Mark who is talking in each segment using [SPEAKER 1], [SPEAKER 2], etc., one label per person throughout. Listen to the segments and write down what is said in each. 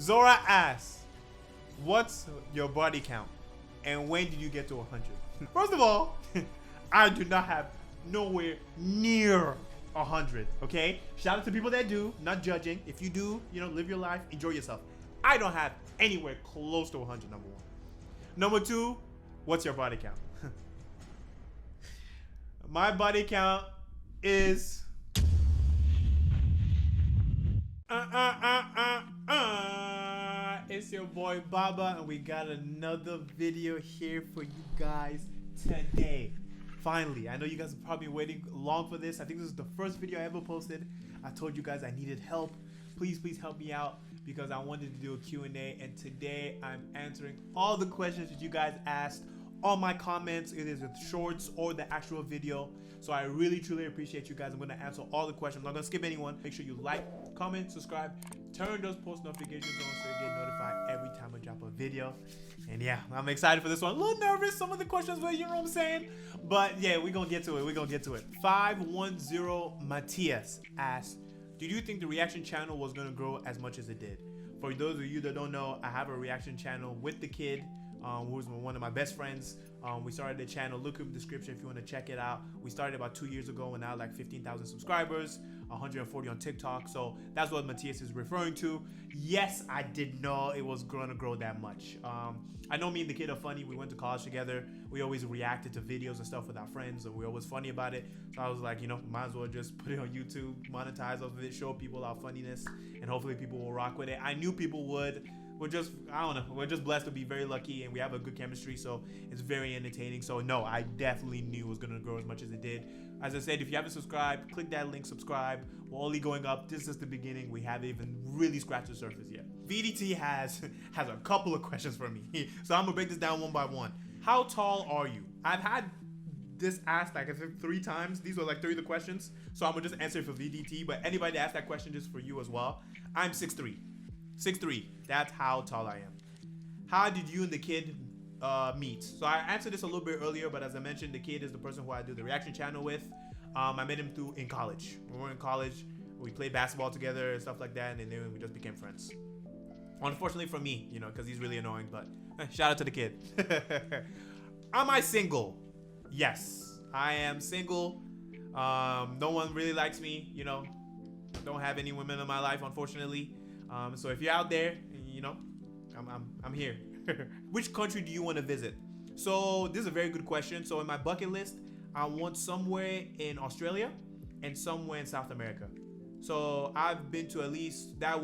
[SPEAKER 1] Zora asks, what's your body count? And when did you get to 100? First of all, I do not have nowhere near 100, okay? Shout out to people that do, not judging. If you do, live your life, enjoy yourself. I don't have anywhere close to 100, number one. Number two, what's your body count? My body count is... It's your boy Baba, and we got another video here for you guys today. Finally, I know you guys have probably been waiting long for this. I think this is the first video I ever posted. I told you guys I needed help. Please help me out because I wanted to do a Q&A, and today I'm answering all the questions that you guys asked on my comments, either the shorts or the actual video. So I really truly appreciate you guys. I'm going to answer all the questions. I'm not going to skip anyone. Make sure you like, comment, subscribe, turn those post notifications on so you get notified every time I drop a video. And yeah, I'm excited for this one. A little nervous, some of the questions, but you know what I'm saying? But yeah, we're going to get to it. 510 Matthias asks, did you think the reaction channel was going to grow as much as it did? For those of you that don't know, I have a reaction channel with the kid, who's one of my best friends. We started the channel. Look in the description if you want to check it out. We started about 2 years ago and now like 15,000 subscribers, 140 on TikTok. So that's what Matthias is referring to. Yes, I did know it was going to grow that much. I know me and the kid are funny. We went to college together. We always reacted to videos and stuff with our friends, and we're always funny about it. So I was like, might as well just put it on YouTube, monetize off of it, show people our funniness, and hopefully people will rock with it. I knew people would. We're just blessed to be very lucky, and we have a good chemistry, so it's very entertaining. So no, I definitely knew it was gonna grow as much as it did. As I said, if you haven't subscribed, click that link, subscribe. We're only going up. This is the beginning. We haven't even really scratched the surface yet. VDT has a couple of questions for me, so I'm gonna break this down one by one. How tall are you? I've had this asked like I think 3 times. These were like 3 of the questions, so I'm gonna just answer it for VDT. But anybody that asked that question, just for you as well. I'm 6'3". 6'3", that's how tall I am. How did you and the kid meet? So I answered this a little bit earlier, but as I mentioned, the kid is the person who I do the reaction channel with. I met him in college. When we were in college, we played basketball together and stuff like that, and then we just became friends. Unfortunately for me, because he's really annoying, but shout out to the kid. Am I single? Yes, I am single. No one really likes me, Don't have any women in my life, unfortunately. So if you're out there, I'm here. Which country do you want to visit? So this is a very good question. So in my bucket list, I want somewhere in Australia and somewhere in South America. So I've been to at least at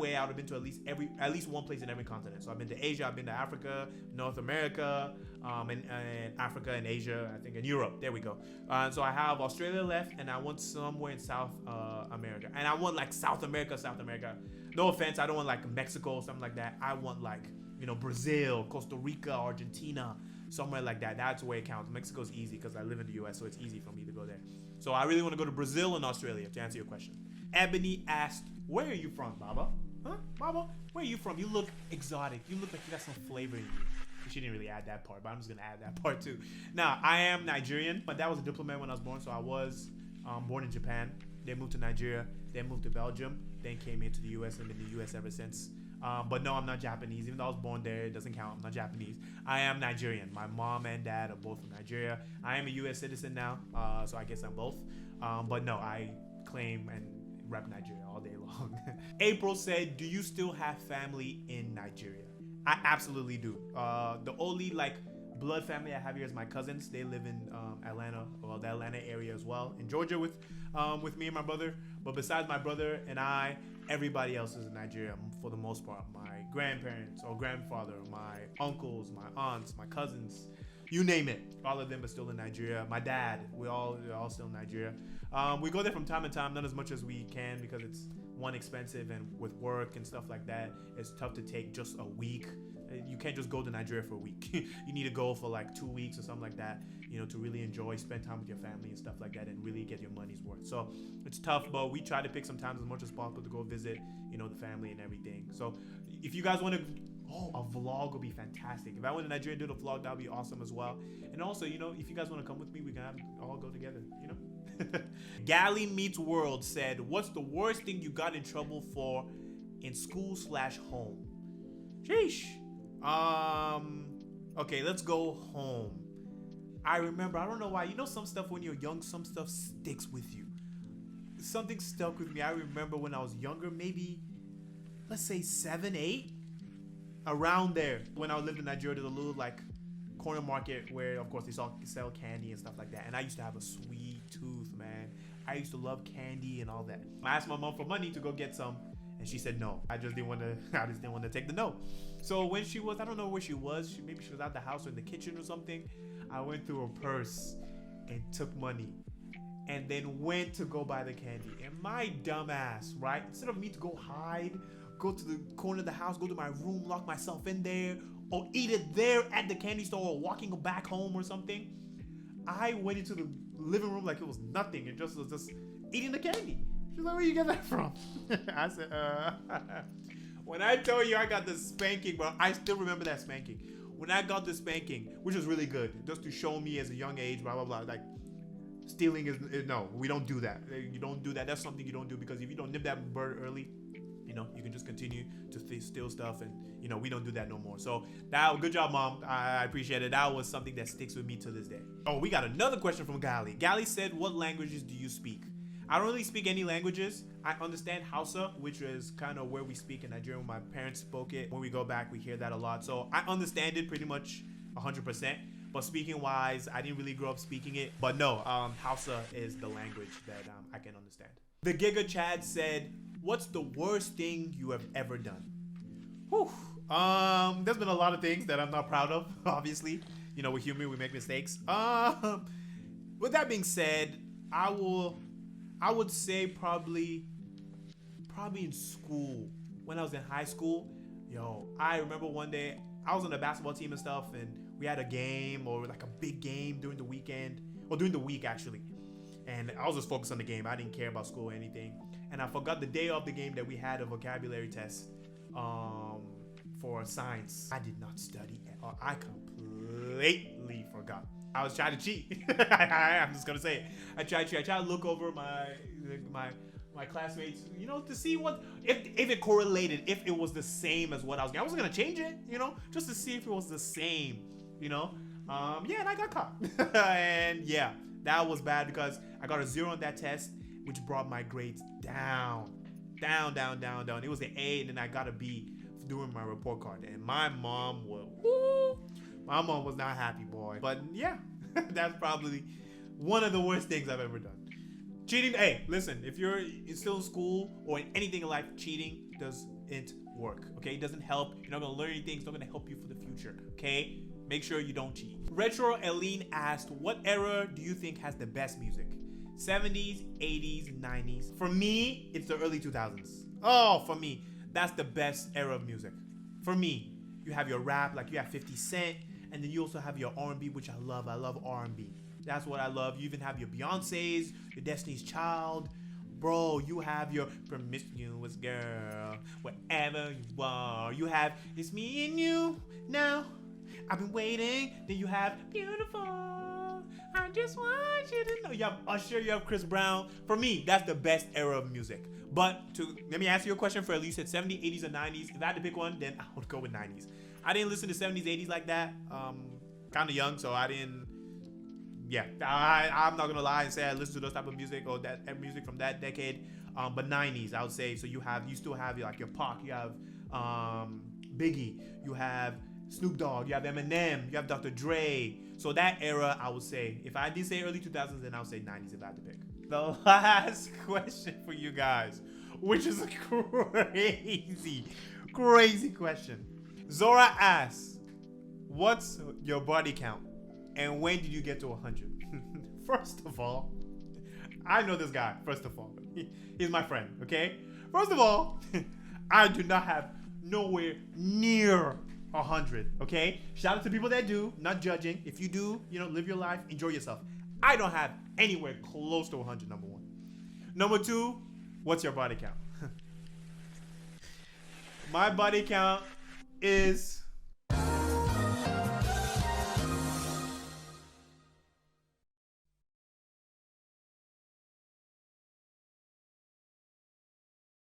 [SPEAKER 1] least one place in every continent. So I've been to Asia, I've been to Africa, North America, and Africa and Asia, I think, and Europe. There we go. So I have Australia left, and I want somewhere in South America. And I want like South America. No offense, I don't want like Mexico or something like that. I want like, Brazil, Costa Rica, Argentina, somewhere like that. That's where it counts. Mexico's easy because I live in the US, so it's easy for me to go there. So I really want to go to Brazil and Australia, to answer your question. Ebony asked, where are you from, Baba? Huh? Baba, where are you from? You look exotic. You look like you got some flavor in you. She didn't really add that part, but I'm just going to add that part too. Now, I am Nigerian. My dad was a diplomat when I was born, so I was born in Japan. Then moved to Nigeria, then moved to Belgium, then came into the US and been in the US ever since. But no, I'm not Japanese. Even though I was born there, it doesn't count. I'm not Japanese. I am Nigerian. My mom and dad are both from Nigeria. I am a US citizen now, so I guess I'm both. But no, I claim and rep Nigeria all day long. April said, do you still have family in Nigeria? I absolutely do. The only blood family I have here is my cousins. They live in Atlanta, well, the Atlanta area as well, in Georgia with me and my brother. But besides my brother and I, everybody else is in Nigeria for the most part. My grandparents or grandfather, my uncles, my aunts, my cousins, you name it. All of them are still in Nigeria. My dad, we're all still in Nigeria. We go there from time to time, not as much as we can because it's expensive, and with work and stuff like that, it's tough to take just a week. You can't just go to Nigeria for a week. You need to go for like 2 weeks or something like that, to really enjoy, spend time with your family and stuff like that, and really get your money's worth. So it's tough, but we try to pick some time as much as possible to go visit, the family and everything. So if you guys want to, a vlog would be fantastic. If I went to Nigeria and did a vlog, that would be awesome as well. And also, if you guys want to come with me, we can all go together, Galley Meets World said, what's the worst thing you got in trouble for in school/home? Sheesh. Okay, let's go home. I remember, I don't know why, you know some stuff when you're young, some stuff sticks with you. Something stuck with me. I remember when I was younger, maybe, let's say 7, 8, around there. When I lived in Nigeria, there's a little like corner market where, of course, they sell candy and stuff like that. And I used to have a sweet tooth, man. I used to love candy and all that. I asked my mom for money to go get some, and she said no. I just didn't want to take the no. So when she was, I don't know where she was. Maybe she was out the house or in the kitchen or something. I went through her purse and took money, and then went to go buy the candy. And my dumb ass, right? Instead of me to go hide, go to the corner of the house, go to my room, lock myself in there, or eat it there at the candy store, or walking back home or something, I went into the living room like it was nothing and just was just eating the candy. She's like, where you get that from? I said, when I tell you I got the spanking, bro, I still remember that spanking. When I got the spanking, which was really good, just to show me as a young age, blah, blah, blah, like, stealing is no, we don't do that. You don't do that. That's something you don't do, because if you don't nip that bird early, you know, you can just continue to steal stuff, and, you know, we don't do that no more. So, good job, Mom. I appreciate it. That was something that sticks with me to this day. Oh, we got another question from Gali. Gali said, what languages do you speak? I don't really speak any languages. I understand Hausa, which is kind of where we speak in Nigeria. My parents spoke it. When we go back, we hear that a lot. So I understand it pretty much 100%. But speaking wise, I didn't really grow up speaking it. But no, Hausa is the language that I can understand. The Giga Chad said, what's the worst thing you have ever done? Whew. There's been a lot of things that I'm not proud of, obviously. You know, we're human, we make mistakes. With that being said, I would say probably in school. When I was in high school, I remember one day I was on the basketball team and stuff, and we had a game, or like a big game during the weekend, or during the week actually. And I was just focused on the game. I didn't care about school or anything. And I forgot the day of the game that we had a vocabulary test for science. I did not study at all. I completely forgot. I was trying to cheat. I'm just gonna say it. I tried to look over my classmates, you know, to see what if it correlated, if it was the same as what I was getting. I wasn't gonna change it, you know, just to see if it was the same, you know. Yeah, and I got caught. And yeah, that was bad because I got a 0 on that test, which brought my grades down. It was an A, and then I got a B doing my report card, and my mom was not happy, boy. But yeah, that's probably one of the worst things I've ever done. Cheating, hey, listen, if you're still in school or in anything in life, cheating doesn't work, okay? It doesn't help. You're not gonna learn anything. It's not gonna help you for the future, okay? Make sure you don't cheat. Retro Eileen asked, what era do you think has the best music? 70s, 80s, 90s? For me, it's the early 2000s. Oh, for me, that's the best era of music. For me, you have your rap, like you have 50 Cent, and then you also have your R&B, which I love. I love R&B. That's what I love. You even have your Beyoncé's, your Destiny's Child. Bro, you have your promiscuous girl, wherever you are. You have It's Me and You Now. I've been waiting. Then you have Beautiful. I just want you to know. You have Usher, you have Chris Brown. For me, that's the best era of music. But let me answer your question for at least at 70s, 80s, and 90s. If I had to pick one, then I would go with 90s. I didn't listen to 70s, 80s like that. Kind of young, so I didn't. Yeah, I'm not gonna lie and say I listen to those type of music or that music from that decade. But 90s, I would say. So you still have like your Pac, you have Biggie, you have Snoop Dogg, you have Eminem, you have Dr. Dre. So that era, I would say, if I did say early 2000s, then I would say 90s if I had to pick. The last question for you guys, which is a crazy question. Zora asks, what's your body count? And when did you get to 100? First of all, I know this guy, first of all. He's my friend, okay? First of all, I do not have nowhere near 100, okay? Shout out to people that do, not judging. If you do, you know, live your life, enjoy yourself. I don't have anywhere close to 100, number one. Number two, what's your body count? My body count is